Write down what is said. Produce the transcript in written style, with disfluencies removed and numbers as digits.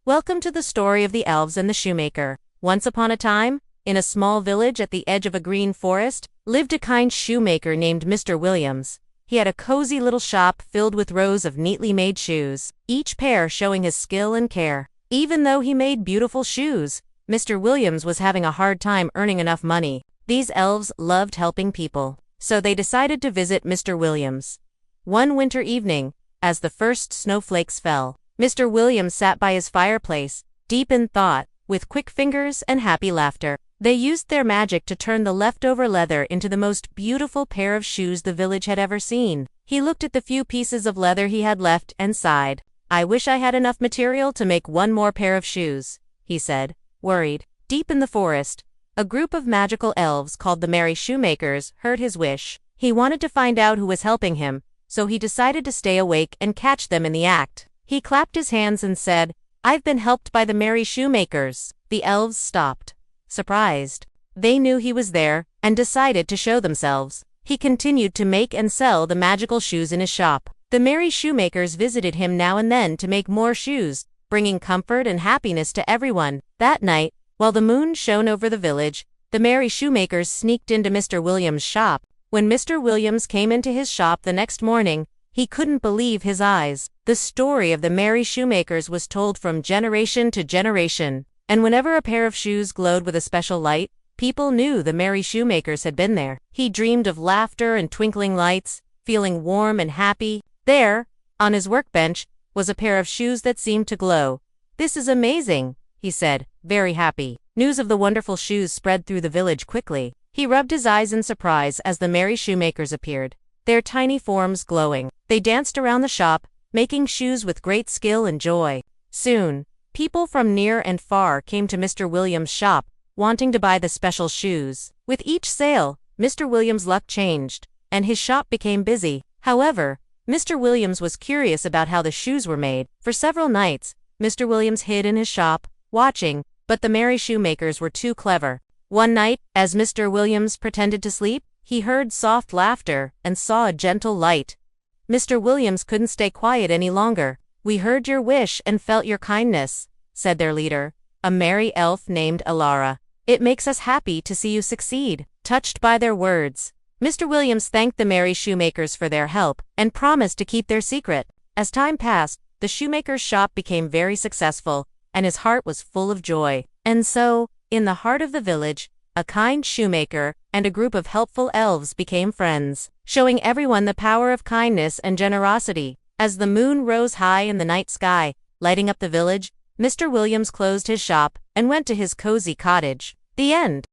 Welcome to the story of the elves and the shoemaker. Once upon a time, in a small village at the edge of a green forest, lived a kind shoemaker named Mr. Williams. He had a cozy little shop filled with rows of neatly made shoes, each pair showing his skill and care. Even though he made beautiful shoes, Mr. Williams was having a hard time earning enough money. These elves loved helping people, so they decided to visit Mr. Williams. One winter evening, as the first snowflakes fell, Mr. Williams sat by his fireplace, deep in thought, with quick fingers and happy laughter. They used their magic to turn the leftover leather into the most beautiful pair of shoes the village had ever seen. He looked at the few pieces of leather he had left and sighed. "I wish I had enough material to make one more pair of shoes," he said, worried. Deep in the forest, a group of magical elves called the Merry Shoemakers heard his wish. He wanted to find out who was helping him, so he decided to stay awake and catch them in the act. He clapped his hands and said, "I've been helped by the Merry Shoemakers." The elves stopped, surprised. They knew he was there, and decided to show themselves. He continued to make and sell the magical shoes in his shop. The Merry Shoemakers visited him now and then to make more shoes, bringing comfort and happiness to everyone. That night, while the moon shone over the village, the Merry Shoemakers sneaked into Mr. Williams' shop. When Mr. Williams came into his shop the next morning, he couldn't believe his eyes. The story of the Merry Shoemakers was told from generation to generation, and whenever a pair of shoes glowed with a special light, people knew the Merry Shoemakers had been there. He dreamed of laughter and twinkling lights, feeling warm and happy. There, on his workbench, was a pair of shoes that seemed to glow. "This is amazing," he said, very happy. News of the wonderful shoes spread through the village quickly. He rubbed his eyes in surprise as the Merry Shoemakers appeared, their tiny forms glowing. They danced around the shop, making shoes with great skill and joy. Soon, people from near and far came to Mr. Williams' shop, wanting to buy the special shoes. With each sale, Mr. Williams' luck changed, and his shop became busy. However, Mr. Williams was curious about how the shoes were made. For several nights, Mr. Williams hid in his shop, watching, but the Merry Shoemakers were too clever. One night, as Mr. Williams pretended to sleep, he heard soft laughter and saw a gentle light. Mr. Williams couldn't stay quiet any longer. "We heard your wish and felt your kindness," said their leader, a merry elf named Alara. "It makes us happy to see you succeed." Touched by their words, Mr. Williams thanked the Merry Shoemakers for their help and promised to keep their secret. As time passed, the shoemaker's shop became very successful, and his heart was full of joy. And so, in the heart of the village, a kind shoemaker and a group of helpful elves became friends, showing everyone the power of kindness and generosity. As the moon rose high in the night sky, lighting up the village, Mr. Williams closed his shop and went to his cozy cottage. The end.